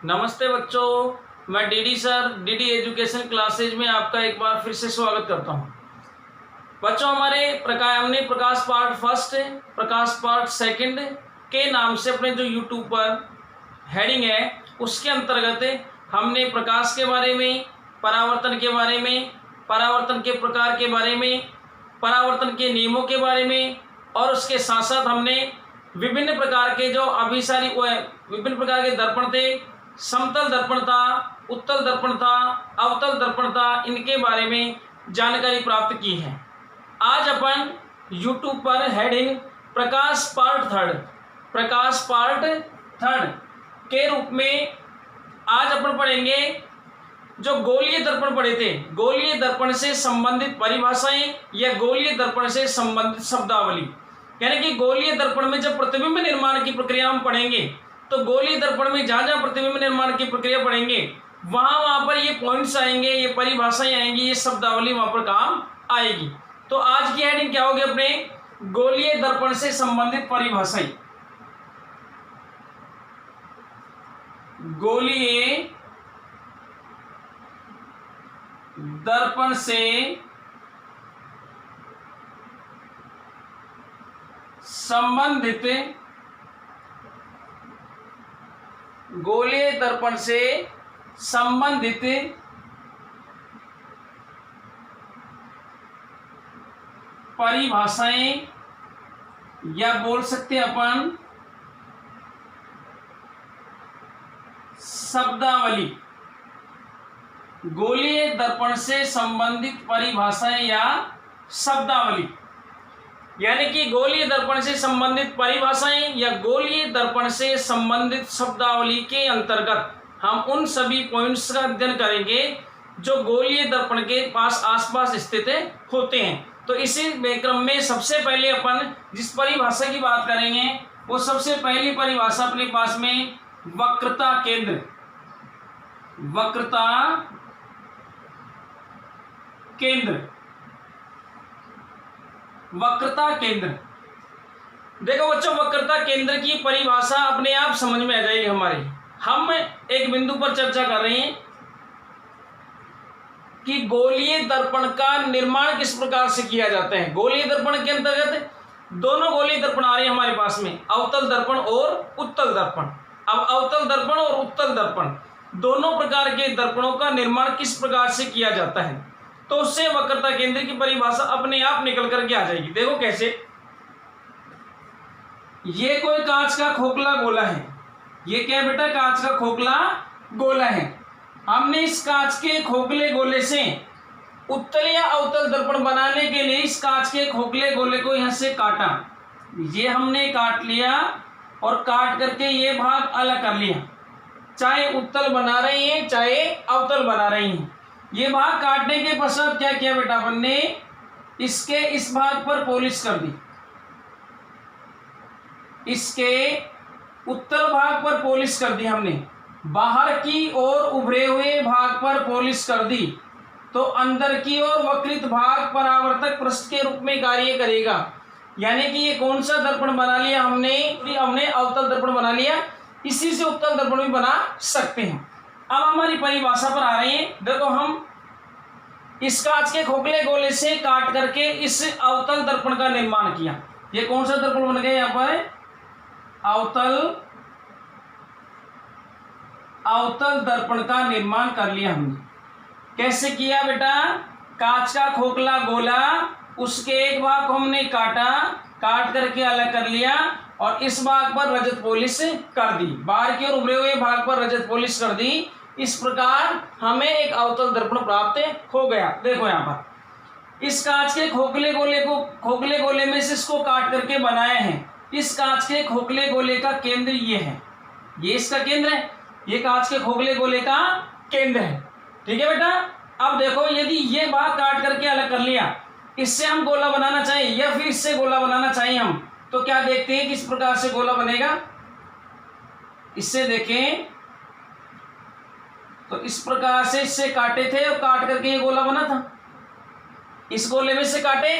नमस्ते बच्चों, मैं DD sir DD education classes में आपका एक बार फिर से स्वागत करता हूं। बच्चों, हमने प्रकाश पार्ट फर्स्ट, प्रकाश पार्ट सेकंड के नाम से अपने जो यूट्यूब पर हेडिंग है उसके अंतर्गत हमने प्रकाश के बारे में, परावर्तन के बारे में, परावर्तन के प्रकार के बारे में, परावर्तन के नियमों के बारे में और उसके साथ साथ हमने विभिन्न प्रकार के विभिन्न प्रकार के दर्पण थे, समतल दर्पण था, उत्तल दर्पण था, अवतल दर्पण था, इनके बारे में जानकारी प्राप्त की है। आज अपन YouTube पर हेडिंग प्रकाश पार्ट थर्ड के रूप में आज अपन पढ़ेंगे जो गोलीय दर्पण पढ़े थे, गोलीय दर्पण से संबंधित परिभाषाएं या गोलीय दर्पण से संबंधित शब्दावली। यानी कि गोलीय दर्पण में जब प्रतिबिंब निर्माण की प्रक्रिया हम पढ़ेंगे तो गोलीय दर्पण में जहाँ जहाँ प्रतिबिंब निर्माण की प्रक्रिया पढ़ेंगे वहाँ पर ये पॉइंट्स आएंगे, ये परिभाषाएं आएंगी, ये शब्दावली वहाँ पर काम आएगी। तो आज की हेडिंग क्या होगी अपने? गोलीय दर्पण से संबंधित परिभाषाएं। गोलीय दर्पण से संबंधित परिभाषाएं या बोल सकते हैं अपन शब्दावली। गोलीय दर्पण से संबंधित परिभाषाएं या शब्दावली, यानी कि गोलीय दर्पण से संबंधित परिभाषाएं या गोलीय दर्पण से संबंधित शब्दावली के अंतर्गत हम उन सभी पॉइंट्स का अध्ययन करेंगे जो गोलीय दर्पण के पास आसपास स्थित होते हैं। तो इसी क्रम में सबसे पहले अपन जिस परिभाषा की बात करेंगे वो सबसे पहली परिभाषा अपने पास में वक्रता केंद्र। देखो बच्चों, वक्रता केंद्र की परिभाषा अपने आप समझ में आ जाएगी हमारी। हम एक बिंदु पर चर्चा कर रहे हैं कि गोलीय दर्पण का निर्माण किस प्रकार से किया जाता है। गोलीय दर्पण के अंतर्गत दोनों गोलीय दर्पण आ रहे हैं हमारे पास में, अवतल दर्पण और उत्तल दर्पण। अब अवतल दर्पण और उत्तल दर्पण दोनों प्रकार के दर्पणों का निर्माण किस प्रकार से किया जाता है, तो उससे वक्रता केंद्र की परिभाषा अपने आप निकल करके आ जाएगी। देखो कैसे, ये कोई कांच का खोखला गोला है। ये क्या बेटा? कांच का खोखला गोला है। हमने इस कांच के खोखले गोले से उत्तल या अवतल दर्पण बनाने के लिए इस कांच के खोखले गोले को यहां से काटा। ये हमने काट लिया और काट करके ये भाग अलग कर लिया। चाहे उत्तल बना रहे हैं चाहे अवतल बना रहे हैं। ये भाग काटने के पश्चात क्या किया बेटा? अपन ने इसके इस भाग पर पॉलिश कर दी, इसके उत्तल भाग पर पॉलिश कर दी हमने, बाहर की ओर उभरे हुए भाग पर पॉलिश कर दी, तो अंदर की ओर वक्रित भाग परावर्तक पृष्ठ के रूप में कार्य करेगा। यानी कि ये कौन सा दर्पण बना लिया हमने अवतल दर्पण बना लिया। इसी से उत्तल दर्पण भी बना सकते हैं। अब हमारी परिभाषा पर आ रही है। देखो, हम इस कांच के खोखले गोले से काट करके इस अवतल दर्पण का निर्माण किया। ये कौन सा दर्पण बन गया? यहाँ पर अवतल दर्पण का निर्माण कर लिया हमने। कैसे किया बेटा? कांच का खोखला गोला, उसके एक भाग को हमने काट करके अलग कर लिया और इस भाग पर रजत पॉलिश कर दी, बाहर की ओर उभरे हुए भाग पर रजत पॉलिश कर दी। इस प्रकार हमें एक अवतल दर्पण प्राप्त हो गया। देखो यहाँ पर इस कांच के खोखले गोले में से इसको काट करके बनाए हैं। इस कांच के खोखले गोले का केंद्र ये है, ये इसका केंद्र है, ये कांच के खोखले गोले का केंद्र है। ठीक है बेटा। अब देखो, यदि ये भाग काट करके अलग कर लिया, इससे हम गोला बनाना चाहिए या फिर इससे गोला बनाना चाहिए हम, तो क्या देखते हैं किस प्रकार से गोला बनेगा। इससे देखें तो इस प्रकार से इससे काटे थे और काट करके ये गोला बना था। इस गोले में से काटे,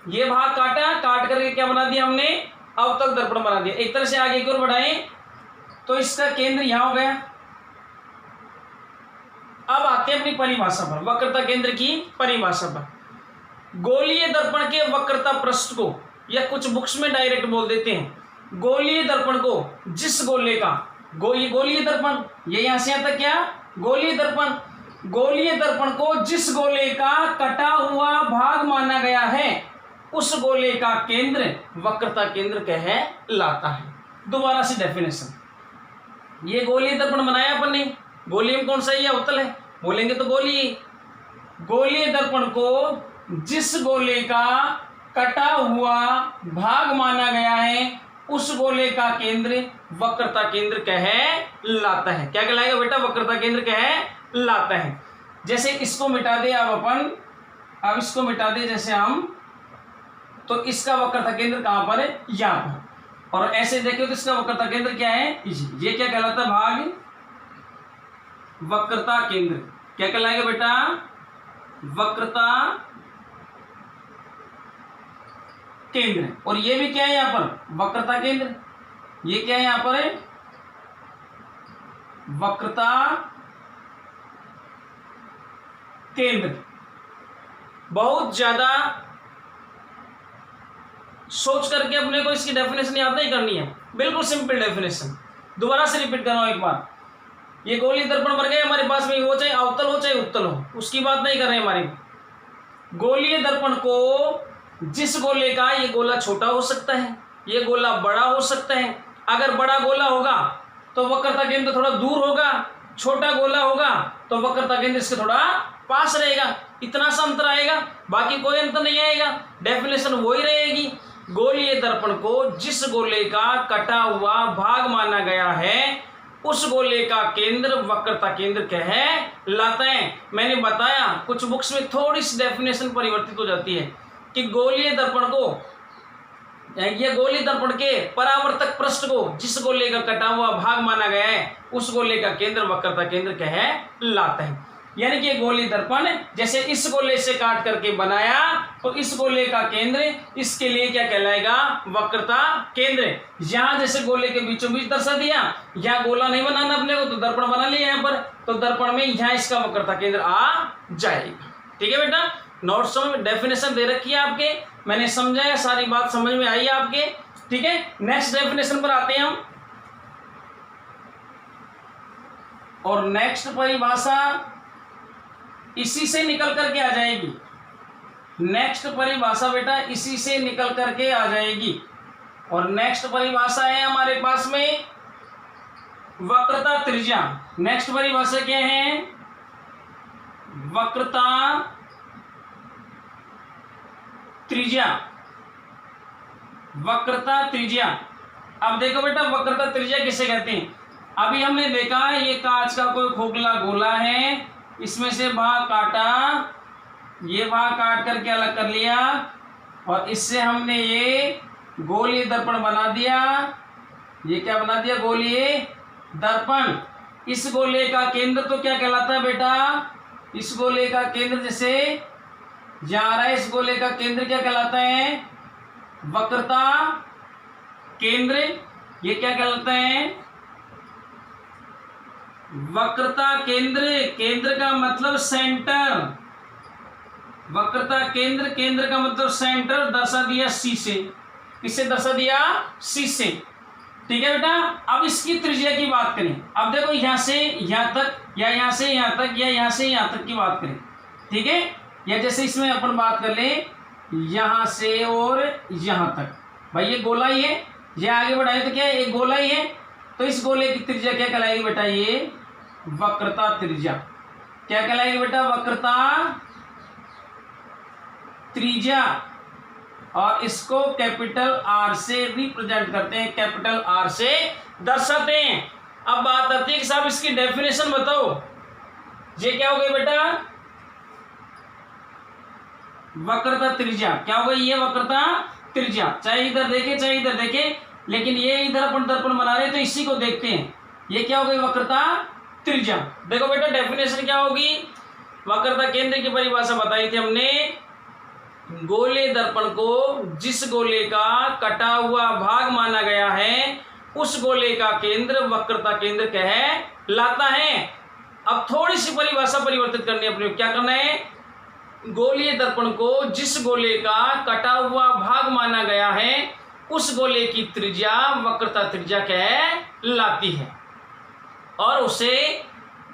ये भाग काटा, काट करके क्या बना दिया हमने? अवतल दर्पण बना दिया। एक तरह से आगे की ओर बढ़ाएं तो इसका केंद्र यहाँ हो गया, अब आते हैं अपनी परिभाषा पर, वक्रता केंद्र की परिभाषा पर। गोलीय दर्पण के वक्रता पृष्ठ को, या कुछ बुक्स में डायरेक्ट बोल देते हैं, गोलीय दर्पण को जिस गोले का, गोलीय दर्पण, ये यहां से यहां तक क्या, गोलीय दर्पण, गोलीय दर्पण को जिस गोले का कटा हुआ भाग माना गया है उस गोले का केंद्र वक्रता केंद्र कहलाता है। दोबारा से डेफिनेशन, ये गोलीय दर्पण बनाया अपन ने, गोली में कौन सा है, अवतल है, बोलेंगे तो गोलीय। गोलीय दर्पण को जिस गोले का कटा हुआ भाग माना गया है उस गोले का केंद्र वक्रता केंद्र कहलाता है। क्या कहलाएगा बेटा, वक्रता केंद्र कहलाता है। जैसे इसको मिटा दे अब अपन, अब इसको मिटा दे जैसे हम, तो इसका वक्रता केंद्र कहां पर है, यहां पर। और ऐसे देखिए तो इसका वक्रता केंद्र क्या है, ये क्या कहलाता है, भाग वक्रता केंद्र। क्या कहलाएगा बेटा, वक्रता केंद्र। और ये भी क्या है यहां पर, वक्रता केंद्र। ये क्या है यहां पर है, वक्रता केंद्र। बहुत ज्यादा सोच करके अपने को इसकी डेफिनेशन याद नहीं करनी है, बिल्कुल सिंपल डेफिनेशन। दोबारा से रिपीट कर रहा हूं एक बार, ये गोलीय दर्पण बन गए हमारे पास में, वो चाहे अवतल हो चाहे उत्तल हो, उसकी बात नहीं कर रहे हमारी। गोलीय दर्पण को जिस गोले का, ये गोला छोटा हो सकता है, ये गोला बड़ा हो सकता है। अगर बड़ा गोला होगा तो वक्रता केंद्र थोड़ा दूर होगा, छोटा गोला होगा तो वक्रता केंद्र इसके थोड़ा पास रहेगा। इतना सा अंतर आएगा, बाकी कोई अंतर नहीं आएगा, डेफिनेशन वही रहेगी। गोलीय दर्पण को जिस गोले का कटा हुआ भाग माना गया है उस गोले का केंद्र वक्रता केंद्र कहलाता है। मैंने बताया कुछ बुक्स में थोड़ी सी डेफिनेशन परिवर्तित हो जाती है कि गोलीय दर्पण को, यह गोलीय दर्पण के परावर्तक पृष्ठ को जिस गोले का कटा हुआ भाग माना गया है उस गोले का केंद्र वक्रता केंद्र कहलाता है। यानी कि गोलीय दर्पण जैसे इस गोले से काट करके बनाया तो इस गोले का केंद्र इसके लिए क्या कहलाएगा, वक्रता केंद्र। यहां जैसे गोले के बीचों बीच दर्शा दिया, यहां गोला नहीं बनाना अपने को तो दर्पण बना लिया यहाँ पर, तो दर्पण में यहां इसका वक्रता केंद्र आ जाएगा। ठीक है बेटा, नोट्स में डेफिनेशन दे रखी है आपके, मैंने समझाया, सारी बात समझ में आई आपके। ठीक है, नेक्स्ट डेफिनेशन पर आते हैं हम। और नेक्स्ट परिभाषा इसी से निकल करके आ जाएगी। नेक्स्ट परिभाषा बेटा इसी से निकल करके आ जाएगी। और नेक्स्ट परिभाषा है हमारे पास में वक्रता त्रिज्या। नेक्स्ट परिभाषा क्या है, वक्रता त्रिज्या। वक्रता त्रिज्या, अब देखो बेटा वक्रता त्रिज्या किसे कहते हैं। अभी हमने देखा ये कांच का कोई खोखला गोला है, इसमें से भाग काटा, ये भाग काट करके अलग कर लिया और इससे हमने ये गोलीय दर्पण बना दिया। ये क्या बना दिया, गोलीय दर्पण। इस गोले का केंद्र तो क्या कहलाता है बेटा, इस गोले का केंद्र जैसे जा रहा है, इस गोले का केंद्र क्या कहलाता है, वक्रता केंद्र। ये क्या कहलाता है, वक्रता केंद्र। केंद्र का मतलब सेंटर, वक्रता केंद्र, केंद्र का मतलब सेंटर। दर्शा दिया सी से, किससे दर्शा दिया, सी से। ठीक है बेटा, अब इसकी त्रिज्या की बात करें। अब देखो यहां से यहां तक, या यहां से यहां तक, या यहां से यहां तक की बात करें। ठीक है, या जैसे इसमें अपन बात कर ले यहां से और यहां तक, भाई ये गोला ही है, ये आगे बढ़ाए तो क्या है, एक गोला ही है, तो इस गोले की त्रिज्या क्या कहलाएगी बेटा, ये वक्रता त्रिज्या। क्या कहलाएगी बेटा, वक्रता त्रिज्या। और इसको कैपिटल आर से रिप्रेजेंट करते हैं, कैपिटल आर से दर्शाते हैं। अब बात आती है कि साहब इसकी डेफिनेशन बताओ, ये क्या हो गई बेटा, वक्रता त्रिज्या। क्या हो गई, ये वक्रता त्रिज्या। चाहे इधर देखे चाहे इधर देखे, लेकिन ये इधर अपन दर्पण बना रहे तो इसी को देखते हैं। ये क्या हो गई, वक्रता त्रिज्या। देखो बेटा डेफिनेशन क्या होगी, वक्रता केंद्र की परिभाषा बताई थी हमने, गोले दर्पण को जिस गोले का कटा हुआ भाग माना गया है उस गोले का केंद्र वक्रता केंद्र कहलाता है। अब थोड़ी सी परिभाषा परिवर्तित करनी है अपने, क्या करना है, गोलीय दर्पण को जिस गोले का कटा हुआ भाग माना गया है उस गोले की त्रिज्या वक्रता त्रिज्या कहलाती है और उसे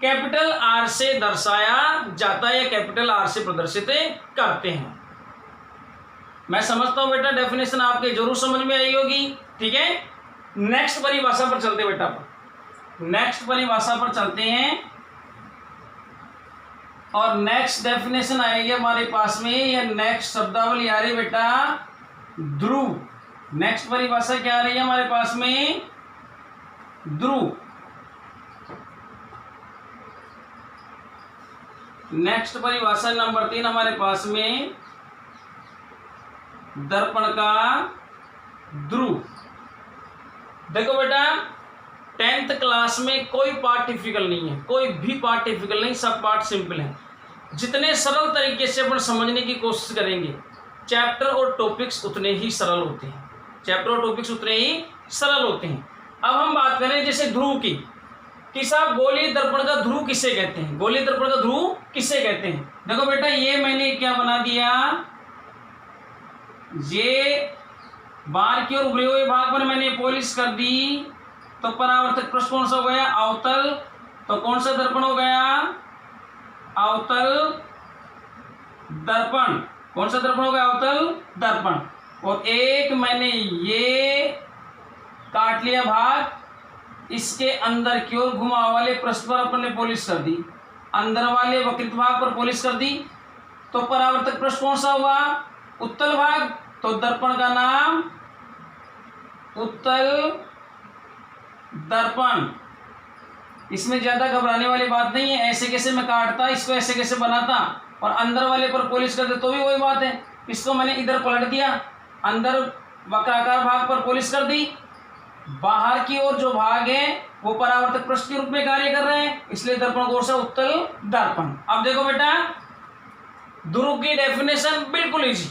कैपिटल आर से दर्शाया जाता है या कैपिटल आर से प्रदर्शित करते हैं। मैं समझता हूं बेटा डेफिनेशन आपके जरूर समझ में आई होगी। ठीक है, नेक्स्ट परिभाषा पर चलते हैं बेटा, नेक्स्ट परिभाषा पर चलते हैं और नेक्स्ट डेफिनेशन आएगी हमारे पास में, या नेक्स्ट शब्दावली आ रही बेटा ध्रुव। नेक्स्ट परिभाषा क्या आ रही है हमारे पास में, ध्रुव। नेक्स्ट परिभाषा नंबर 3 हमारे पास में दर्पण का ध्रुव। देखो बेटा 10th क्लास में कोई पार्ट डिफिकल्ट नहीं है, कोई भी पार्ट डिफिकल्ट नहीं, सब पार्ट सिंपल है। जितने सरल तरीके से अपन समझने की कोशिश करेंगे चैप्टर और टॉपिक्स उतने ही सरल होते हैं, चैप्टर और टॉपिक्स उतने ही सरल होते हैं। अब हम बात करें जैसे ध्रुव की, कि साहब गोलीय दर्पण का ध्रुव किसे कहते हैं, गोलीय दर्पण का ध्रुव किसे कहते हैं। देखो बेटा ये मैंने क्या बना दिया, ये बाहर की ओर उभरे हुए भाग पर मैंने पॉलिश कर दी, तो परावर्तक पृष्ठ कौन सा हो गया, अवतल। तो कौन सा दर्पण हो गया, अवतल दर्पण। कौन सा दर्पण हो गया, अवतल दर्पण। और एक मैंने ये काट लिया भाग, इसके अंदर की ओर घुमा वाले पृष्ठ पर अपन ने पॉलिश कर दी, अंदर वाले वक्रित भाग पर पॉलिश कर दी, तो परावर्तक पृष्ठ कौन सा हुआ, उत्तल भाग। तो दर्पण का नाम उत्तल दर्पण। इसमें ज्यादा घबराने वाली बात नहीं है, ऐसे कैसे मैं काटता, इसको ऐसे कैसे बनाता और अंदर वाले पर पॉलिश करते तो भी वही बात है। इसको मैंने इधर पलट दिया, अंदर वक्राकार भाग पर पॉलिश कर दी, बाहर की ओर जो भाग है वो परावर्तक पृष्ठ के रूप में कार्य कर रहे हैं, इसलिए दर्पण कौन सा, उत्तल दर्पण। अब देखो बेटा ध्रुव की डेफिनेशन बिल्कुल इजी,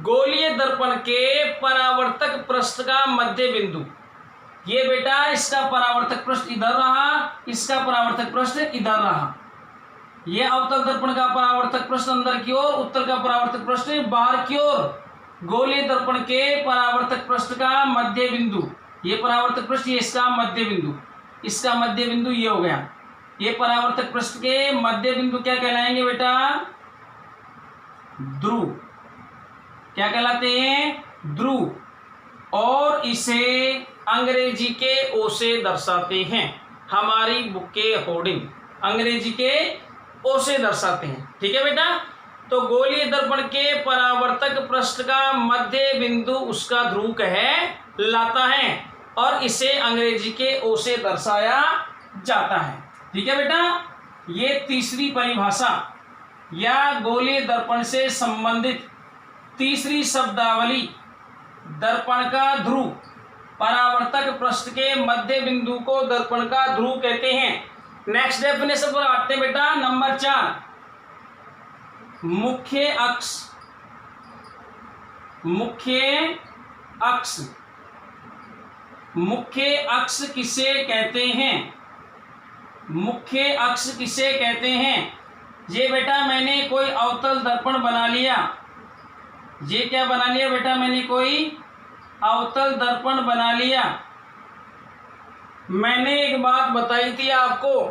गोलीय दर्पण के परावर्तक पृष्ठ का मध्य बिंदु, ये बेटा इसका परावर्तक पृष्ठ इधर रहा, इसका परावर्तक पृष्ठ इधर रहा। ये अवतल दर्पण का परावर्तक पृष्ठ अंदर की ओर, उत्तल का परावर्तक पृष्ठ बाहर की ओर। गोलीय दर्पण के परावर्तक पृष्ठ का मध्य बिंदु, ये परावर्तक पृष्ठ, ये इसका मध्य बिंदु, इसका मध्य बिंदु ये हो गया। ये परावर्तक पृष्ठ के मध्य बिंदु क्या कहलाएंगे बेटा, ध्रुव। क्या कहलाते हैं, ध्रुव। और इसे अंग्रेजी के ओ से दर्शाते हैं, हमारी बुक के अकॉर्डिंग अंग्रेजी के ओ से दर्शाते हैं। ठीक है बेटा, तो गोलीय दर्पण के परावर्तक पृष्ठ का मध्य बिंदु उसका ध्रुव कहलाता है और इसे अंग्रेजी के ओ से दर्शाया जाता है। ठीक है बेटा, ये तीसरी परिभाषा या गोलीय दर्पण से संबंधित तीसरी शब्दावली दर्पण का ध्रुव, परावर्तक पृष्ठ के मध्य बिंदु को दर्पण का ध्रुव कहते हैं। नेक्स्ट डेफिनेशन पर आते हैं बेटा, नंबर 4, मुख्य अक्ष। मुख्य अक्ष, मुख्य अक्ष किसे कहते हैं, मुख्य अक्ष किसे कहते हैं। ये बेटा मैंने कोई अवतल दर्पण बना लिया, ये क्या बना लिया बेटा, मैंने कोई अवतल दर्पण बना लिया। मैंने एक बात बताई थी आपको,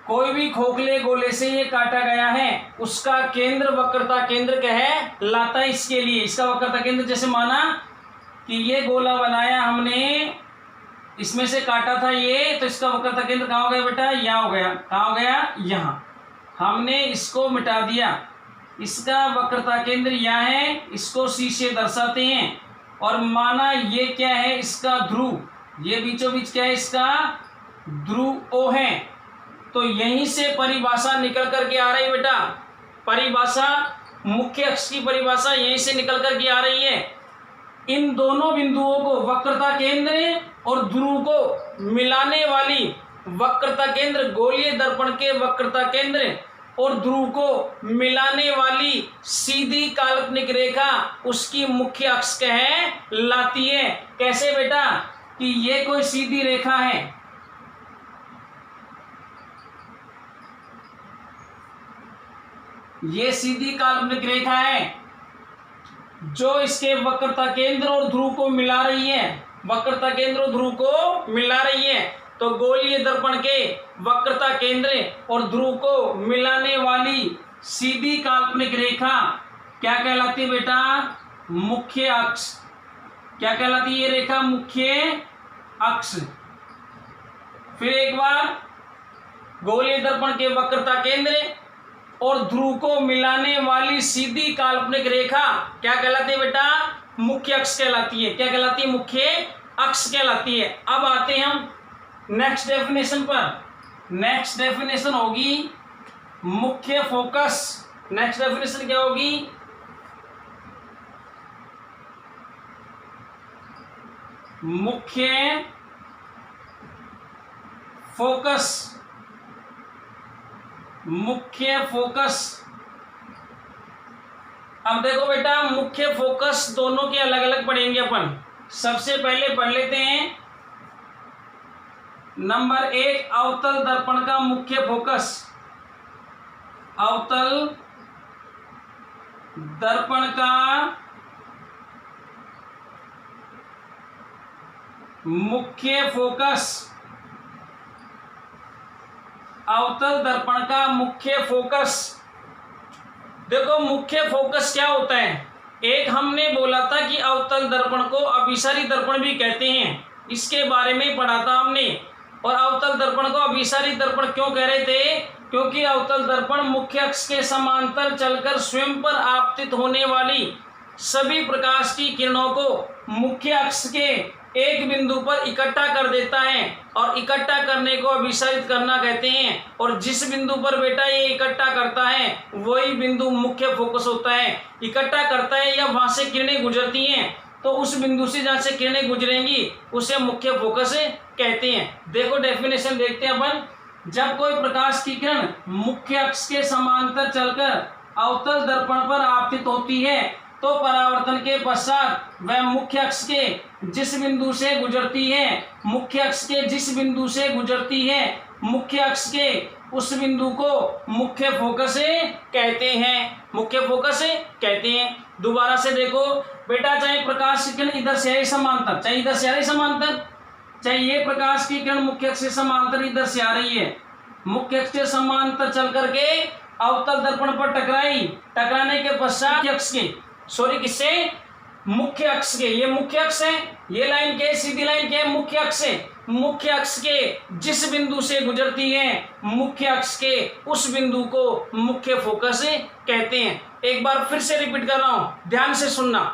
कोई भी खोखले गोले से ये काटा गया है, उसका केंद्र वक्रता केंद्र कहलाता है। इसके लिए इसका वक्रता केंद्र, जैसे माना कि ये गोला बनाया हमने, इसमें से काटा था ये, तो इसका वक्रता केंद्र कहाँ हो गया बेटा, यहाँ हो गया। कहाँ हो गया, यहाँ। हमने इसको मिटा दिया, इसका वक्रता केंद्र यहाँ है, इसको सी से दर्शाते हैं। और माना ये क्या है, इसका ध्रुव, ये बीचों बीच क्या है, इसका ध्रुव ओ है। तो यहीं से परिभाषा निकल करके आ रही है बेटा, परिभाषा मुख्य अक्ष की परिभाषा यहीं से निकल करके आ रही है। इन दोनों बिंदुओं को, वक्रता केंद्र और ध्रुव को मिलाने वाली वक्रता केंद्र, गोलीय दर्पण के वक्रता केंद्र और ध्रुव को मिलाने वाली सीधी काल्पनिक रेखा उसकी मुख्य अक्ष कहलाती है। कैसे बेटा, कि ये कोई सीधी रेखा है, ये सीधी काल्पनिक रेखा है जो इसके वक्रता केंद्र और ध्रुव को मिला रही है, वक्रता केंद्र और ध्रुव को मिला रही है। तो गोलीय दर्पण के वक्रता केंद्र और ध्रुव को मिलाने वाली सीधी काल्पनिक रेखा क्या कहलाती है बेटा? मुख्य अक्ष। क्या कहलाती है ये रेखा? मुख्य अक्ष। फिर एक बार, गोलीय दर्पण के वक्रता केंद्र और ध्रुव को मिलाने वाली सीधी काल्पनिक रेखा क्या कहलाती है बेटा? मुख्य अक्ष कहलाती है। क्या कहलाती है? मुख्य अक्ष कहलाती है। अब आते हैं हम नेक्स्ट डेफिनेशन पर। नेक्स्ट डेफिनेशन होगी मुख्य फोकस। नेक्स्ट डेफिनेशन क्या होगी? मुख्य फोकस। मुख्य फोकस। अब देखो बेटा, मुख्य फोकस दोनों के अलग अलग पढ़ेंगे अपन। सबसे पहले पढ़ लेते हैं नंबर 1, अवतल दर्पण का मुख्य फोकस। अवतल दर्पण का मुख्य फोकस। अवतल दर्पण का मुख्य फोकस। देखो मुख्य फोकस क्या होता है? एक हमने बोला था कि अवतल दर्पण को अभिसारी दर्पण भी कहते हैं, इसके बारे में पढ़ा था हमने। और अवतल दर्पण को अभिसारी दर्पण क्यों कह रहे थे? क्योंकि अवतल दर्पण मुख्य अक्ष के समांतर चलकर स्वयं पर आपतित होने वाली सभी प्रकाश की किरणों को मुख्य अक्ष के एक बिंदु पर इकट्ठा कर देता है, और इकट्ठा करने को अभिसारित करना कहते हैं। और जिस बिंदु पर बेटा ये इकट्ठा करता है वही बिंदु मुख्य फोकस होता है। इकट्ठा करता है या वहां से किरणें गुजरती हैं, तो उस बिंदु से जहां से किरणें गुजरेंगी उसे मुख्य फोकस कहते हैं। देखो डेफिनेशन देखते हैं अपन। जब कोई प्रकाश की किरण मुख्य अक्ष के समांतर चलकर अवतल दर्पण पर आपतित होती है तो परावर्तन के पश्चात वह मुख्य अक्ष के जिस बिंदु से गुजरती है, मुख्य अक्ष के जिस बिंदु से गुजरती है, मुख्य अक्ष के उस बिंदु को मुख्य फोकस कहते हैं। मुख्य फोकस कहते हैं। दोबारा से देखो बेटा, चाहे प्रकाश की किरण इधर से आई समांतर, चाहे इधर से आ रही समांतर, चाहे ये प्रकाश की किरण मुख्य अक्ष से समांतर इधर से आ रही है, मुख्य अक्ष से समांतर चल करके अवतल दर्पण पर टकराई, टकराने के पश्चात अक्ष के किससे? मुख्य अक्ष के। ये मुख्य अक्ष है, ये लाइन के सीधी लाइन के मुख्य अक्ष है। मुख्य अक्ष के जिस बिंदु से गुजरती है, मुख्य अक्ष के उस बिंदु को मुख्य फोकस कहते हैं। एक बार फिर से रिपीट कर रहा हूं, ध्यान से सुनना।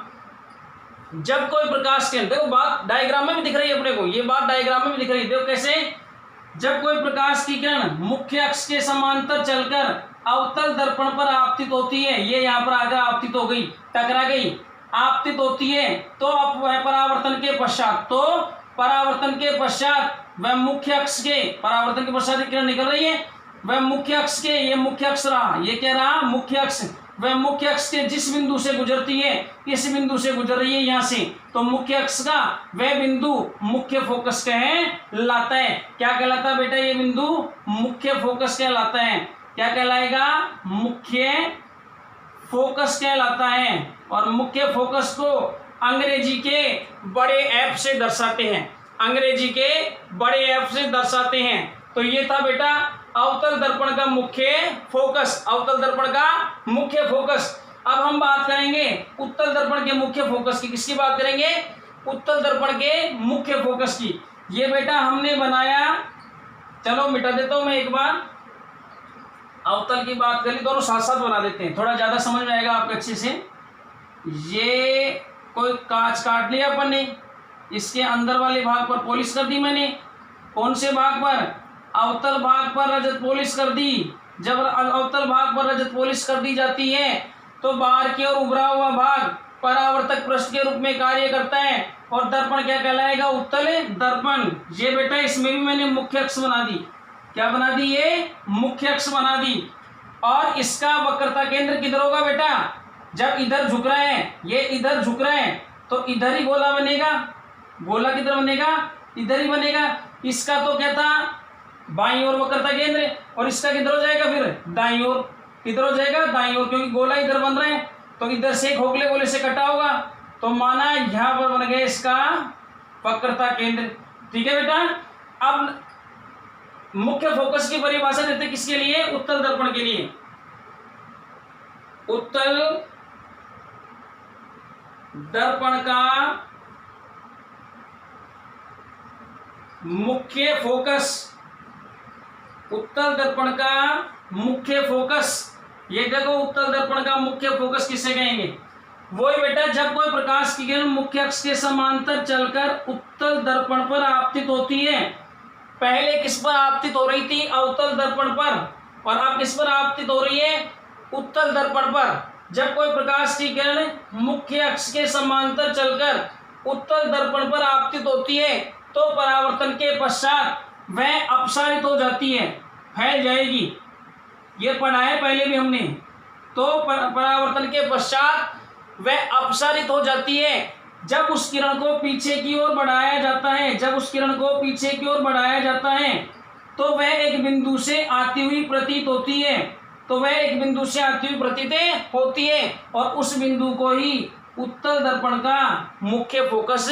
जब कोई प्रकाश किरण, देखो बात डायग्राम में भी दिख रही है अपने को, ये बात डायग्राम में भी दिख रही है। देखो कैसे? जब कोई प्रकाश की किरण मुख्य अक्ष के समांतर चलकर अवतल दर्पण पर आपतित होती है, ये यहाँ पर आकर आपतित हो गई, टकरा गई, आपतित होती है, तो अब वह परावर्तन के पश्चात, तो परावर्तन के पश्चात वह मुख्य अक्ष के, परावर्तन के पश्चात किरण निकल रही है, वह मुख्य अक्ष के, ये मुख्य अक्ष रहा, ये क्या रहा? मुख्य अक्ष। वह मुख्य अक्ष के जिस बिंदु से गुजरती है, इस बिंदु से गुजर रही है यहाँ से, तो मुख्य अक्ष का वह बिंदु मुख्य फोकस कहलाता है। क्या कहलाता है बेटा? ये बिंदु मुख्य फोकस कहलाता है। क्या कहलाएगा? मुख्य फोकस कहलाता है। और मुख्य फोकस को अंग्रेजी के बड़े एफ से दर्शाते हैं, अंग्रेजी के बड़े एफ से दर्शाते हैं। तो ये था बेटा अवतल दर्पण का मुख्य फोकस, अवतल दर्पण का मुख्य फोकस। अब हम बात करेंगे उत्तल दर्पण के मुख्य फोकस की। किसकी बात करेंगे? उत्तल दर्पण के मुख्य फोकस की। ये बेटा हमने बनाया, चलो मिटा देता हूं मैं एक बार। अवतल की बात करी, दोनों साथ साथ बना देते हैं, थोड़ा ज्यादा समझ में आएगा आपको अच्छे से। ये कोई कांच काट लिया अपन ने, इसके अंदर वाले भाग पर पॉलिश कर दी मैंने। कौन से भाग पर? अवतल भाग पर रजत पॉलिश कर दी। जब अवतल भाग पर रजत पॉलिश कर दी जाती है तो बाहर की ओर उभरा हुआ भाग परावर्तक पृष्ठ के रूप में कार्य करता है, और दर्पण क्या कहलाएगा? उत्तल दर्पण। ये बेटा इसमें भी मैंने मुख्य अक्ष बना दी। क्या बना दी? ये मुख्य अक्ष बना दी। और इसका वक्रता केंद्र किधर होगा बेटा? जब इधर झुक रहा है, ये इधर झुक रहा है, तो इधर ही गोला बनेगा। गोला किधर बनेगा? इधर ही बनेगा। इसका तो क्या था? बाईं ओर वक्रता केंद्र, और इसका किधर हो जाएगा फिर? दाईं ओर। किधर हो जाएगा, दाईं ओर, क्योंकि गोला इधर बन रहा है तो इधर से खोखले गोले से कटा होगा, तो माना यहां पर बन गया इसका वक्रता केंद्र। ठीक है बेटा, अब मुख्य फोकस की परिभाषा देते किसके लिए, उत्तल दर्पण के लिए। उत्तल दर्पण का मुख्य फोकस, उत्तल दर्पण का मुख्य फोकस, ये देखो उत्तल दर्पण का मुख्य फोकस किसे कहेंगे, वही बेटा जब कोई प्रकाश की किरण मुख्य अक्ष के समांतर चलकर उत्तल दर्पण पर आपतित होती है। पहले किस पर आपतित हो रही थी, अवतल दर्पण पर, और अब किस पर आपतित हो रही है, उत्तल दर्पण पर। जब कोई प्रकाश की किरण मुख्य अक्ष के समांतर चलकर उत्तल दर्पण पर आपतित होती है तो परावर्तन के पश्चात वह अपसारित हो जाती है, फैल जाएगी। ये पढ़ा है पहले भी हमने। तो परावर्तन के पश्चात वह अपसारित हो जाती है जब उस किरण को पीछे की ओर बढ़ाया जाता है। जब उस किरण को पीछे की ओर बढ़ाया जाता है तो वह एक बिंदु से आती हुई प्रतीत होती है, तो वह एक बिंदु से आती हुई प्रतीत होती है, और उस बिंदु को ही उत्तल दर्पण का मुख्य फोकस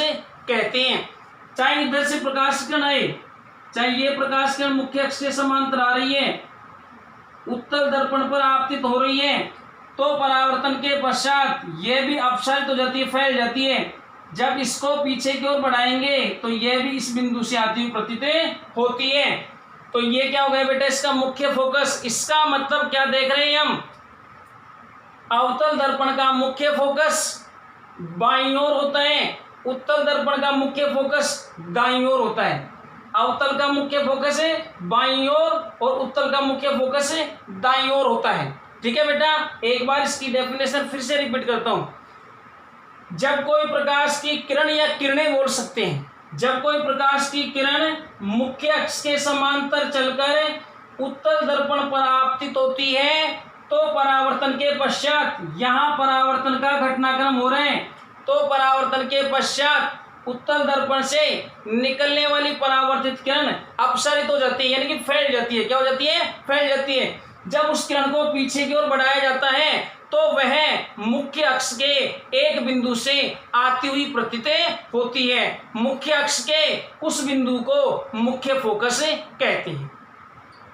कहते हैं। चाहे इधर से प्रकाश किरण आए, चाहे ये प्रकाश किरण मुख्य अक्ष के समांतर आ रही है, उत्तल दर्पण पर आपतित हो रही है, तो परावर्तन के पश्चात यह भी अपसारित हो जाती है, फैल जाती है। जब इसको पीछे की ओर बढ़ाएंगे तो यह भी इस बिंदु से आती हुई प्रतीत होती है। तो ये क्या हो गया बेटा, इसका मुख्य फोकस। इसका मतलब क्या देख रहे हैं हम, अवतल दर्पण का मुख्य फोकस बाईं ओर होता है, उत्तल दर्पण का मुख्य फोकस दाईं ओर होता है। अवतल का मुख्य फोकस है बाईं ओर और उत्तल का मुख्य फोकस है दाईं ओर होता है। ठीक है बेटा, एक बार इसकी डेफिनेशन फिर से रिपीट करता हूं। जब कोई प्रकाश की किरण या किरणें बोल सकते हैं, जब कोई प्रकाश की किरण मुख्य अक्ष के समांतर चलकर उत्तल दर्पण पर आपतित होती है तो परावर्तन के पश्चात, यहां परावर्तन का घटनाक्रम हो रहे हैं, तो परावर्तन के पश्चात उत्तल दर्पण से निकलने वाली परावर्तित किरण अपसारित हो जाती है, यानी कि फैल जाती है। क्या हो जाती है, फैल जाती है। जब उस किरण को पीछे की ओर बढ़ाया जाता है तो वह मुख्य अक्ष के एक बिंदु से आती हुई प्रतीत होती है। मुख्य अक्ष के उस बिंदु को मुख्य फोकस कहते हैं।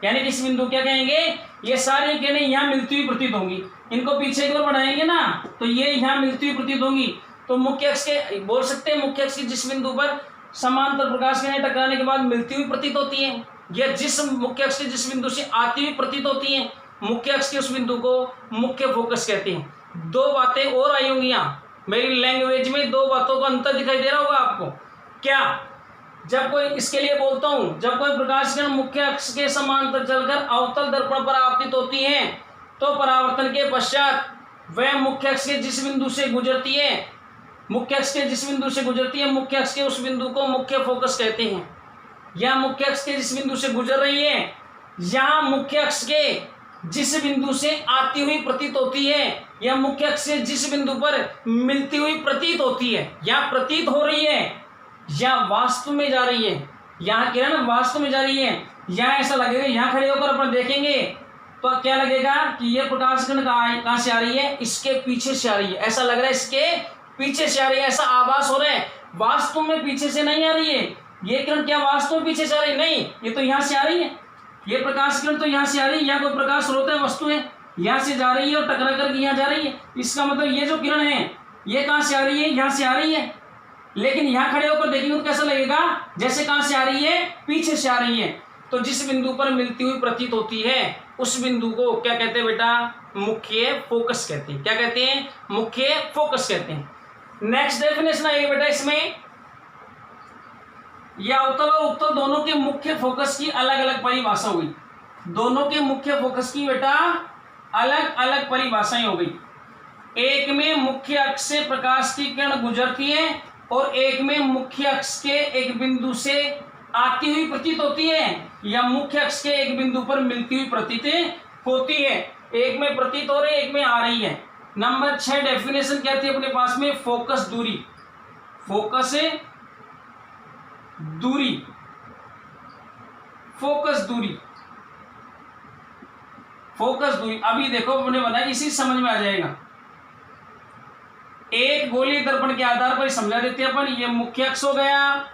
यानी कि इस बिंदु क्या कहेंगे, ये सारी किरणें यहाँ मिलती हुई प्रतीत होंगी। इनको पीछे की ओर बढ़ाएंगे ना तो ये यहाँ मिलती हुई प्रतीत होंगी। तो मुख्य अक्ष के बोल सकते हैं, मुख्य अक्ष की जिस बिंदु पर समांतर प्रकाश किरणें टकराने के बाद मिलती हुई प्रतीत होती है, या जिस मुख्य अक्ष के जिस बिंदु से आती हुई प्रतीत होती है, मुख्य अक्ष के उस बिंदु को मुख्य फोकस कहते हैं। दो बातें और आई होंगी यहाँ, मेरी लैंग्वेज में दो बातों का अंतर दिखाई दे रहा होगा आपको। क्या, जब कोई, इसके लिए बोलता हूं, जब कोई प्रकाश किरण मुख्य अक्ष के समांतर चलकर अवतल दर्पण पर आपतित होती है तो परावर्तन के पश्चात वह मुख्य अक्ष के जिस बिंदु से गुजरती है, मुख्य अक्ष के जिस बिंदु से गुजरती है, मुख्य अक्ष के उस बिंदु को मुख्य फोकस कहते हैं। या मुख्य अक्ष के जिस बिंदु से गुजर रही है, यहां मुख्य अक्ष के जिस बिंदु से आती हुई प्रतीत होती है, या मुख्य अक्ष से जिस बिंदु पर मिलती हुई प्रतीत होती है, या प्रतीत हो रही है, या वास्तव में जा रही है। यहाँ किरण वास्तव में जा रही है। यहाँ ऐसा लगेगा, यहाँ खड़े होकर अपन देखेंगे तो क्या लगेगा कि ये प्रकाश किरण कहाँ से आ रही है, इसके पीछे से आ रही है। ऐसा लग रहा है इसके पीछे से आ रही है, ऐसा आभास हो रहा है। वास्तव में पीछे से नहीं आ रही है ये किरण। क्या वास्तव में पीछे से आ रही है? नहीं, ये तो यहाँ से आ रही है। ये प्रकाश किरण तो यहाँ से आ रही है। यहाँ कोई प्रकाश स्रोत है, वस्तु है, यहाँ से जा रही है और टकरा करके यहाँ जा रही है। इसका मतलब ये जो किरण है ये कहाँ से आ रही है, यहाँ से आ रही है। लेकिन यहाँ खड़े होकर देखेंगे तो कैसा लगेगा, जैसे कहाँ से आ रही है, पीछे से आ रही है। तो जिस बिंदु पर मिलती हुई प्रतीत होती है उस बिंदु को क्या कहते हैं बेटा, मुख्य फोकस कहते हैं। क्या कहते हैं, मुख्य फोकस कहते हैं। नेक्स्ट डेफिनेशन आएगी बेटा इसमें, यह अवतल और उत्तल दोनों के मुख्य फोकस की अलग अलग परिभाषा हुई। दोनों के मुख्य फोकस की बेटा अलग अलग परिभाषाएं हो गई। एक में मुख्य अक्ष से प्रकाश की किरण गुजरती है और एक में मुख्य अक्ष के एक बिंदु से आती हुई प्रतीत होती है, या मुख्य अक्ष के एक बिंदु पर मिलती हुई प्रतीत होती है। एक में प्रतीत हो रही है, एक में आ रही है। नंबर 6 डेफिनेशन क्या थी अपने पास में, फोकस दूरी। फोकस दूरी, फोकस दूरी, फोकस दूरी। अभी देखो मैंने बताया, इसी समझ में आ जाएगा। एक गोलीय दर्पण के आधार पर समझा देते हैं अपन। ये मुख्य अक्ष हो गया,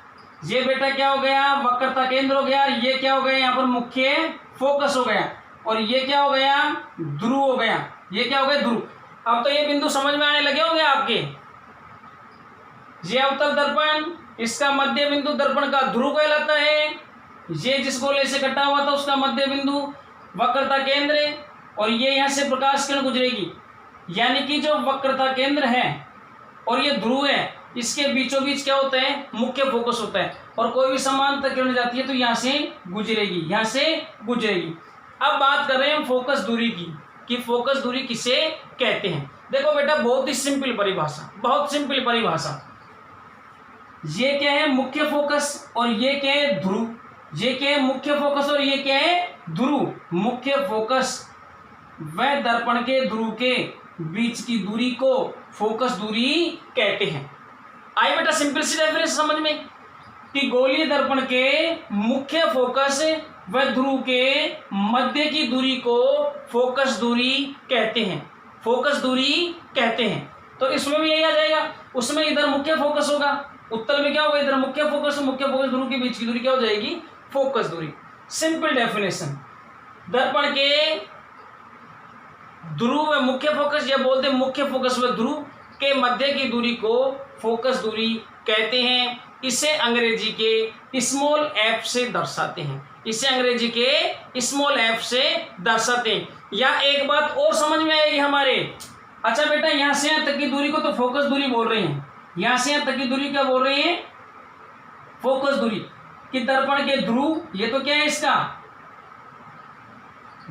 ये बेटा क्या हो गया, वक्रता केंद्र हो गया, ये क्या हो गया यहाँ पर मुख्य फोकस हो गया, और ये क्या हो गया, ध्रुव हो गया। ये क्या हो गया, ध्रुव। अब तो ये बिंदु समझ में आने लगे होंगे आपके। ये अवतल दर्पण, इसका मध्य बिंदु दर्पण का ध्रुव कहलाता है। ये जिस गोले से कटा हुआ था उसका मध्य बिंदु वक्रता केंद्र, और ये यहाँ से प्रकाश किरण गुजरेगी, यानी कि जो वक्रता केंद्र है और ये ध्रुव है, इसके बीचों बीच क्या होता है, मुख्य फोकस होता है। और कोई भी समांतर किरण जाती है तो यहाँ से गुजरेगी, यहाँ से गुजरेगी। अब बात कर रहे हैं हम फोकस दूरी की, कि फोकस दूरी किसे कहते हैं। देखो बेटा, बहुत ही सिंपल परिभाषा, बहुत सिंपल परिभाषा। ये क्या है, मुख्य फोकस, और ये क्या है, ध्रुव। ये क्या है, मुख्य फोकस, और ये क्या है, ध्रुव। मुख्य फोकस व दर्पण के ध्रुव के बीच की दूरी को फोकस दूरी कहते हैं। आई बेटा सिंपल सी डेफिनेशन समझ में, कि गोलीय दर्पण के मुख्य फोकस व ध्रुव के मध्य की दूरी को फोकस दूरी कहते हैं, फोकस दूरी कहते हैं। तो इसमें भी यही आ जाएगा, उसमें इधर मुख्य फोकस होगा, उत्तल में क्या होगा, इधर मुख्य फोकस ध्रुव के बीच की दूरी क्या हो जाएगी, फोकस दूरी। सिंपल डेफिनेशन, दर्पण के ध्रुव व मुख्य फोकस, या बोलते मुख्य फोकस व ध्रुव के मध्य की दूरी को फोकस दूरी कहते हैं। इसे अंग्रेजी के स्मॉल एफ से दर्शाते हैं, इसे अंग्रेजी के स्मॉल एफ से दर्शाते हैं। या एक बात और समझ में आएगी हमारे, अच्छा बेटा यहाँ से यहाँ तक की दूरी को तो फोकस दूरी बोल रहे हैं, यहाँ से यहाँ तक की दूरी क्या बोल रहे हैं, फोकस दूरी। कि दर्पण के ध्रुव, ये तो क्या है इसका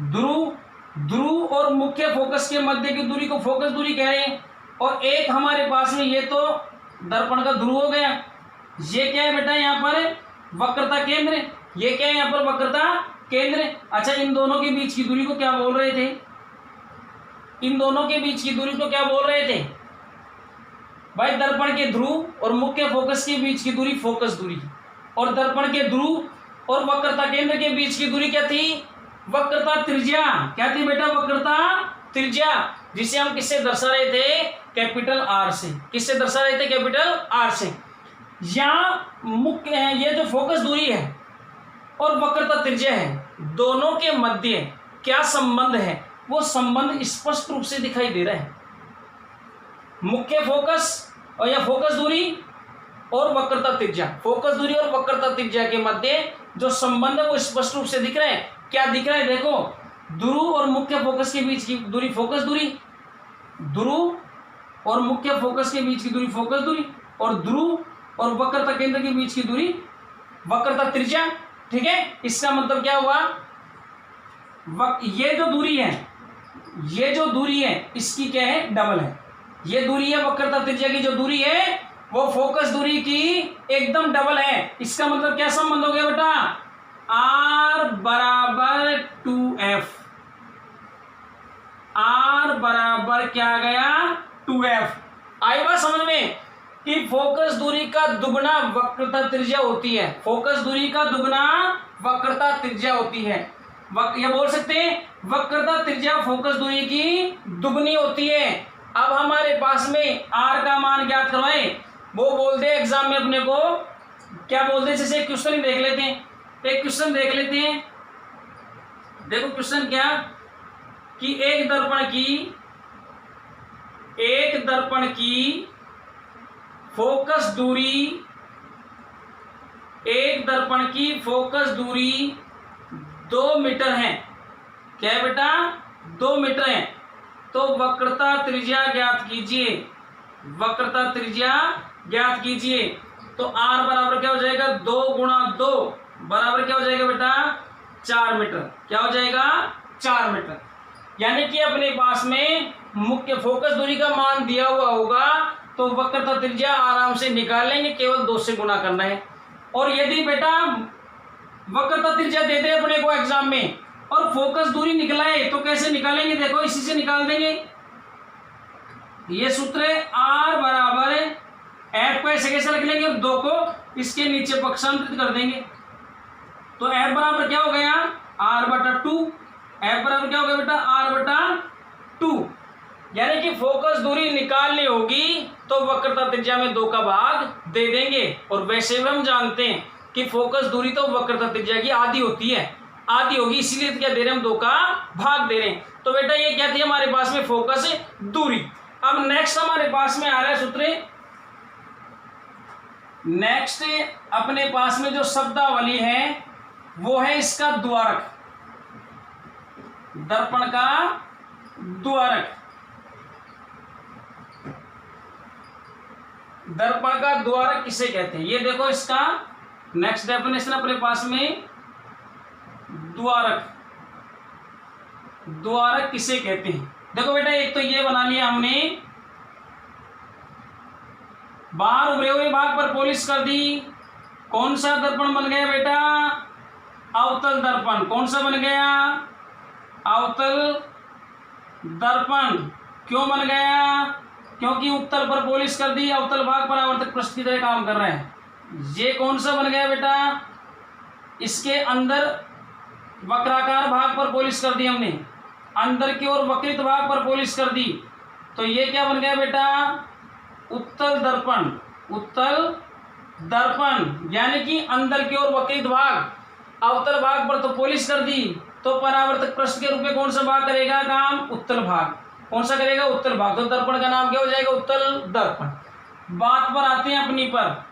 ध्रुव और मुख्य फोकस के मध्य की दूरी को फोकस दूरी कह रहे हैं। और एक हमारे पास में ये तो दर्पण का ध्रुव हो गया, ये क्या है बेटा यहाँ पर वक्रता केंद्र, ये क्या है यहाँ पर वक्रता केंद्र। अच्छा, इन दोनों के बीच की दूरी को क्या बोल रहे थे, इन दोनों के बीच की दूरी को क्या बोल रहे थे भाई, दर्पण के ध्रुव और मुख्य फोकस के बीच की दूरी फोकस दूरी, और दर्पण के ध्रुव और वक्रता केंद्र के बीच की दूरी क्या थी, वक्रता त्रिज्या। क्या थी बेटा, वक्रता त्रिज्या, जिसे हम किससे दर्शा रहे थे, कैपिटल आर से। किससे दर्शा रहे थे, कैपिटल आर से। यहाँ मुख्य है, ये जो फोकस दूरी है और वक्रता त्रिज्या है, दोनों के मध्य क्या संबंध है, वो संबंध स्पष्ट रूप से दिखाई दे रहा है। मुख्य फोकस और या फोकस दूरी और वक्रता त्रिज्या, फोकस दूरी और वक्रता त्रिज्या के मध्य जो संबंध है वो स्पष्ट रूप से दिख रहा है। क्या दिख रहा है, देखो, ध्रुव और मुख्य फोकस के बीच की दूरी फोकस दूरी, ध्रुव और मुख्य फोकस के बीच की दूरी फोकस दूरी, और ध्रुव और वक्रता केंद्र के बीच की दूरी वक्रता त्रिज्या। ठीक है, इसका मतलब क्या हुआ, ये जो दूरी है, ये जो दूरी है इसकी क्या है, डबल है। ये दूरी है वक्रता त्रिज्या की, जो दूरी है वो फोकस दूरी की एकदम डबल है। इसका मतलब क्या संबंध हो गया बेटा, R बराबर 2F, R बराबर क्या आ गया, 2F। आई बात समझ में, कि फोकस दूरी का दुगना वक्रता त्रिज्या होती है, फोकस दूरी का दुगना वक्रता त्रिज्या होती है। यह बोल सकते हैं वक्रता त्रिज्या फोकस दूरी की दुगनी होती है। अब हमारे पास में R का मान ज्ञात करवाएं, वो बोलते हैं एग्जाम में अपने को क्या बोलते हैं, जैसे क्वेश्चन देख लेते हैं, एक क्वेश्चन देख लेते हैं। देखो क्वेश्चन क्या, कि एक दर्पण की फोकस दूरी, एक दर्पण की फोकस दूरी 2 मीटर है। क्या है बेटा, 2 मीटर है। तो वक्रता त्रिज्या ज्ञात कीजिए, वक्रता त्रिज्या ज्ञात कीजिए। तो R बराबर क्या हो जाएगा, 2 गुणा 2 बराबर क्या हो जाएगा बेटा, 4 मीटर। क्या हो जाएगा, 4 मीटर। यानी कि अपने पास में मुख्य फोकस दूरी का मान दिया हुआ होगा, तो वक्रता त्रिज्या आराम से निकाल लेंगे, केवल 2 से गुणा करना है। और यदि बेटा वक्रता त्रिज्या देते हैं अपने को एग्जाम में और फोकस दूरी निकलाए तो कैसे निकालेंगे, देखो इसी से निकाल देंगे। ये सूत्र है, R बराबर F को ऐसे कैसे रख लेंगे, 2 को इसके नीचे पक्षांतरित कर देंगे। तो F बराबर क्या हो गया, R/2, F बराबर क्या होगा बेटा, R/2, यानी कि फोकस दूरी निकालनी होगी तो वक्रता त्रिज्या में 2 का भाग दे देंगे। और वैसे भी हम जानते हैं कि फोकस दूरी तो वक्रता त्रिज्या की आधी होती है, आधी होगी, इसीलिए क्या दे रहे हैं हम, 2 का भाग दे रहे हैं। तो बेटा ये क्या थी हमारे पास में, फोकस दूरी। अब नेक्स्ट हमारे पास में आ रहा है सूत्र, नेक्स्ट अपने पास में जो शब्दावली है वो है इसका द्वारक, दर्पण का द्वारक। दर्पण का द्वारक किसे कहते हैं, ये देखो इसका नेक्स्ट डेफिनेशन अपने पास में, द्वारक, द्वारक किसे कहते हैं। देखो बेटा एक तो ये बना लिया हमने, बाहर उभरे हुए भाग पर पॉलिश कर दी, कौन सा दर्पण बन गया बेटा, अवतल दर्पण। कौन सा बन गया, अवतल दर्पण। क्यों बन गया, क्योंकि उत्तल पर पॉलिश कर दी, अवतल भाग परावर्तक पृष्ठ की तरह काम कर रहे हैं। ये कौन सा बन गया बेटा, इसके अंदर वक्राकार भाग पर पॉलिश कर दी हमने, अंदर की ओर वक्रित भाग पर पॉलिश कर दी, तो ये क्या बन गया बेटा, उत्तल दर्पण। उत्तल दर्पण यानी कि अंदर की ओर वक्रित भाग, अवतल भाग पर तो पॉलिश कर दी, तो परावर्तक पृष्ठ के रूप में कौन सा भाग करेगा काम, उत्तल भाग। कौन सा करेगा, उत्तल भाग। तो दर्पण का नाम क्या हो जाएगा, उत्तल दर्पण। बात पर आते हैं अपनी पर,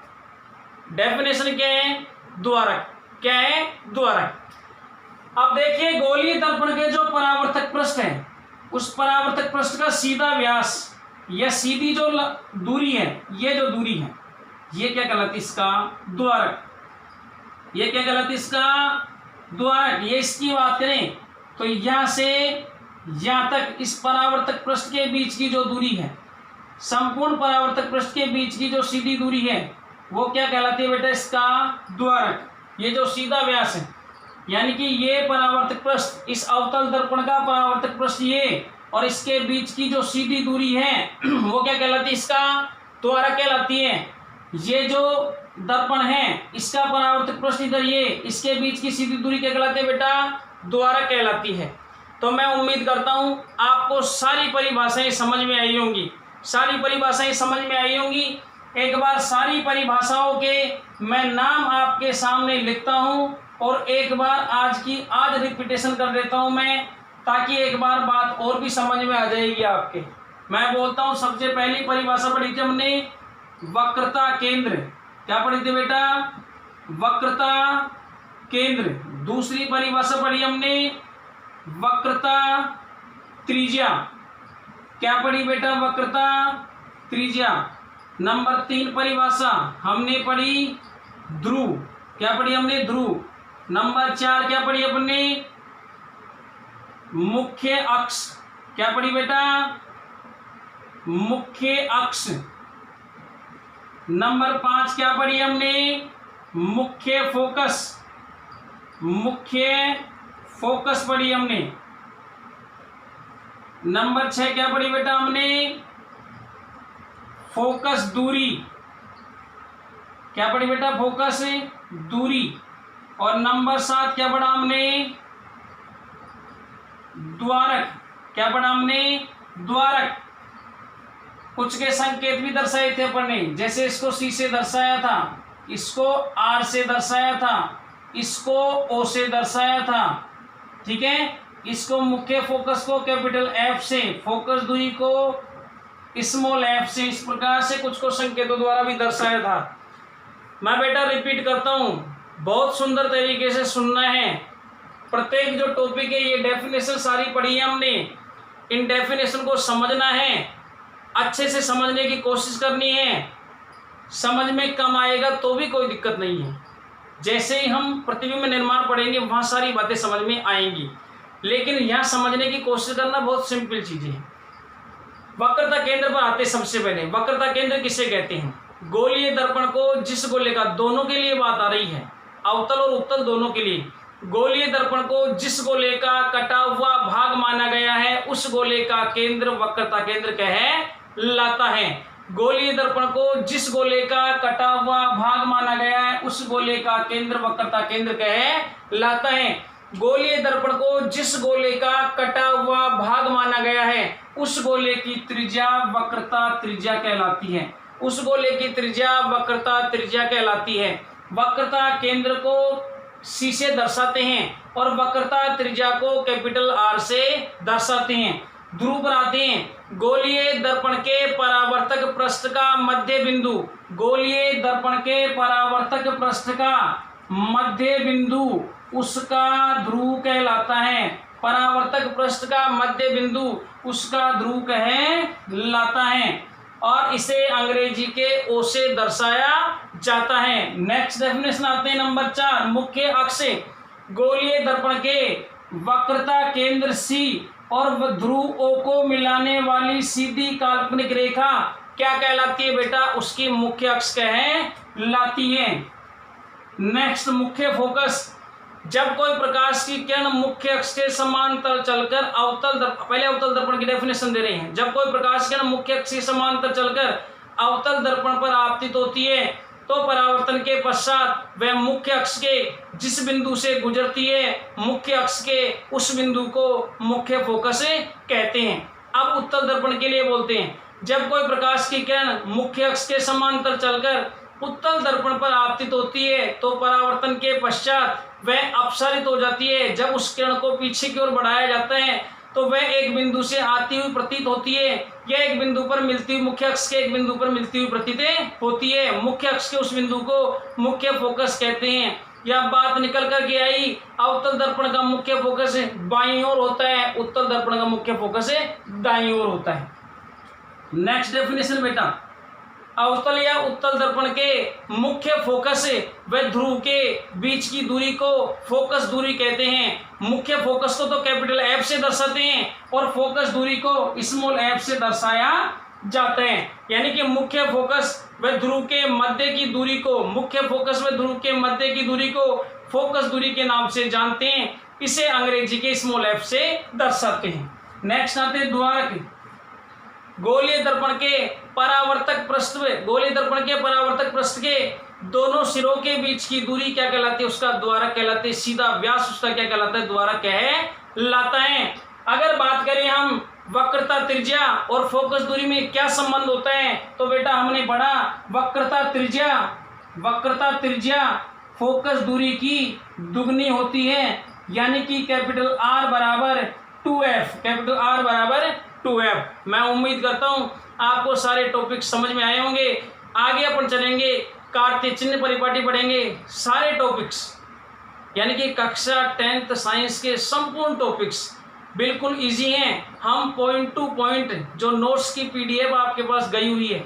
डेफिनेशन क्या है, द्वारक। क्या है, द्वारक। अब देखिए गोलीय दर्पण के जो परावर्तक पृष्ठ है, उस परावर्तक पृष्ठ का सीधा व्यास या सीधी जो दूरी है, ये जो दूरी है, ये क्या कहलाती है, इसका द्वारक। ये क्या कहलाती है, इसका द्वारक। ये इसकी बात करें तो यहां से यहां तक इस परावर्तक पृष्ठ के बीच की जो दूरी है, संपूर्ण परावर्तक पृष्ठ के बीच की जो सीधी दूरी है, वो क्या कहलाती है बेटा, इसका द्वारक। ये जो सीधा व्यास है, यानी कि ये परावर्तक पृष्ठ, इस अवतल दर्पण का परावर्तक पृष्ठ ये, और इसके बीच की जो सीधी दूरी है वो क्या कहलाती है, इसका द्वारक कहलाती है। ये जो दर्पण है, इसका परावर्तक पृष्ठ इधर ये, इसके बीच की सीधी दूरी क्या कहलाती है बेटा, द्वारक कहलाती है। तो मैं उम्मीद करता हूं आपको सारी परिभाषाएं समझ में आई होंगी, सारी परिभाषाएं समझ में आई होंगी। एक बार सारी परिभाषाओं के मैं नाम आपके सामने लिखता हूं और एक बार आज रिपीटेशन कर देता हूं मैं, ताकि एक बार बात और भी समझ में आ जाएगी आपके। मैं बोलता हूं, सबसे पहली परिभाषा पढ़ी थी हमने, वक्रता केंद्र। क्या पढ़ी थी बेटा, वक्रता केंद्र। दूसरी परिभाषा पढ़ी हमने, वक्रता त्रिज्या। क्या पढ़ी बेटा, वक्रता त्रिज्या। नंबर 3 परिभाषा हमने पढ़ी, ध्रुव। क्या पढ़ी हमने, ध्रुव। नंबर 4 क्या पढ़ी अपने, मुख्य अक्ष। क्या पढ़ी बेटा, मुख्य अक्ष। नंबर 5 क्या पढ़ी हमने, मुख्य फोकस। मुख्य फोकस पढ़ी हमने। नंबर 6 क्या पढ़ी बेटा हमने, फोकस दूरी। क्या पढ़ी बेटा, फोकस दूरी। और नंबर 7 क्या पढ़ा हमने, द्वारक। क्या पढ़ा हमने, द्वारक। कुछ के संकेत भी दर्शाए थे अपन ने, जैसे इसको C से दर्शाया था, इसको R से दर्शाया था, इसको O से दर्शाया था, ठीक है। इसको मुख्य फोकस को कैपिटल F से, फोकस दूरी को स्मॉल f से, इस प्रकार से कुछ को संकेतों द्वारा भी दर्शाया था। मैं बेटा रिपीट करता हूं, बहुत सुंदर तरीके से सुनना है। प्रत्येक जो टॉपिक है, ये डेफिनेशन सारी पढ़ी है हमने, इन डेफिनेशन को समझना है, अच्छे से समझने की कोशिश करनी है। समझ में कम आएगा तो भी कोई दिक्कत नहीं है, जैसे ही हम प्रतिबिंब निर्माण पढ़ेंगे वहाँ सारी बातें समझ में आएंगी, लेकिन यहाँ समझने की कोशिश करना बहुत सिंपल चीज़ें हैं। वक्रता केंद्र पर आते सबसे पहले, वक्रता केंद्र किसे कहते हैं, गोलीय दर्पण को जिस गोले का, दोनों के लिए बात आ रही है, अवतल और उत्तल दोनों के लिए, गोलीय दर्पण को जिस गोले का कटा हुआ भाग माना गया है, उस गोले का केंद्र वक्रता केंद्र कहलाता है। गोलीय दर्पण को जिस गोले का कटा हुआ भाग माना गया है, उस गोले का केंद्र वक्रता केंद्र कहलाता है। गोलीय दर्पण को जिस गोले का कटा हुआ भाग माना गया है उस गोले की त्रिज्या वक्रता त्रिज्या कहलाती है। उस गोले की त्रिज्या वक्रता त्रिज्या कहलाती है। वक्रता केंद्र को C से दर्शाते हैं और वक्रता त्रिज्या को कैपिटल R से दर्शाते हैं। ध्रुव पर आते हैं। गोलीय दर्पण के परावर्तक पृष्ठ का मध्य बिंदु, गोलीय दर्पण के परावर्तक पृष्ठ का मध्य बिंदु उसका ध्रुव कहलाता है। परावर्तक पृष्ठ का मध्य बिंदु उसका ध्रुव कहलाता है और इसे अंग्रेजी के O से दर्शाया जाता है। नेक्स्ट डेफिनेशन आते हैं नंबर 4, मुख्य अक्ष। गोलीय दर्पण के वक्रता केंद्र C और ध्रुव O को मिलाने वाली सीधी काल्पनिक रेखा क्या कहलाती है बेटा? उसकी मुख्य अक्ष कहलाती है। नेक्स्ट, मुख्य फोकस। जब कोई प्रकाश की किरण मुख्य अक्ष के समांतर चलकर पहले अवतल दर्पण की डेफिनेशन दे रहे हैं। जब कोई प्रकाश की किरण मुख्य अक्ष के समांतर चलकर अवतल दर्पण पर आपतित होती है तो परावर्तन के पश्चात वह मुख्य अक्ष के जिस बिंदु से गुजरती है मुख्य अक्ष के उस बिंदु को मुख्य फोकस कहते हैं। अब उत्तल दर्पण के लिए बोलते हैं। जब कोई प्रकाश की किरण मुख्य अक्ष के समांतर चलकर उत्तल दर्पण पर आपतित होती है तो परावर्तन के पश्चात वह अपसारित हो जाती है। जब उस किरण को पीछे की ओर बढ़ाया जाता है तो वह एक बिंदु से आती हुई प्रतीत होती है या एक बिंदु पर मिलती हुई मुख्य अक्ष के एक बिंदु पर मिलती हुई प्रतीत होती है। मुख्य अक्ष के उस बिंदु को मुख्य फोकस कहते हैं। यह बात निकल कर के आई, अवतल दर्पण का मुख्य फोकस बाईं ओर होता है, उत्तल दर्पण का मुख्य फोकस दाईं ओर होता है। नेक्स्ट डेफिनेशन बेटा, अवतल या उत्तल दर्पण के मुख्य फोकस व ध्रुव के बीच की दूरी को फोकस दूरी कहते हैं। मुख्य फोकस को तो कैपिटल F से दर्शाते हैं और फोकस दूरी को स्मॉल f से दर्शाया जाता है। यानी कि मुख्य फोकस व ध्रुव के मध्य की दूरी को फोकस दूरी के नाम से जानते हैं। इसे अंग्रेजी के स्मॉल f से दर्शाते हैं। नेक्स्ट आते हैं द्वारक। गोलीय दर्पण के परावर्तक पृष्ठ के दोनों सिरों के बीच की दूरी क्या कहलाती है? उसका द्वारक कहलाते हैं। सीधा व्यास उसका क्या कहलाता है? द्वारक कहलाता है। अगर बात करें हम वक्रता त्रिज्या और फोकस दूरी में क्या संबंध होता है तो बेटा हमने पढ़ा वक्रता त्रिज्या फोकस दूरी की दुगनी होती है, यानी कि कैपिटल R बराबर 2f। मैं उम्मीद करता हूं आपको सारे टॉपिक समझ में आए होंगे। आगे अपन चलेंगे, काटते चिन्ह परिपाटी पढ़ेंगे। सारे टॉपिक्स यानी कि कक्षा 10th साइंस के संपूर्ण टॉपिक्स बिल्कुल इजी हैं। हम पॉइंट टू पॉइंट जो नोट्स की PDF आपके पास गई हुई है,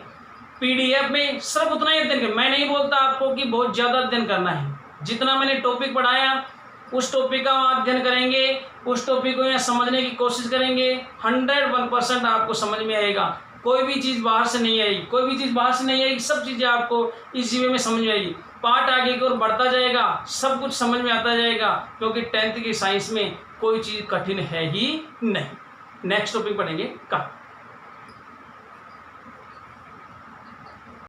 PDF में सिर्फ उतना ही अध्ययन मैं नहीं बोलता आपको कि बहुत ज़्यादा अध्ययन करना है। जितना मैंने टॉपिक पढ़ाया उस टॉपिक का अध्ययन करेंगे, उस टॉपिक को यहाँ समझने की कोशिश करेंगे, 101% आपको समझ में आएगा। कोई भी चीज़ बाहर से नहीं आएगी, सब चीज़ें आपको इसी वे में समझ में आएगी। पार्ट आगे की ओर बढ़ता जाएगा, सब कुछ समझ में आता जाएगा, क्योंकि 10th की साइंस में कोई चीज़ कठिन है ही नहीं। नेक्स्ट टॉपिक पढ़ेंगे का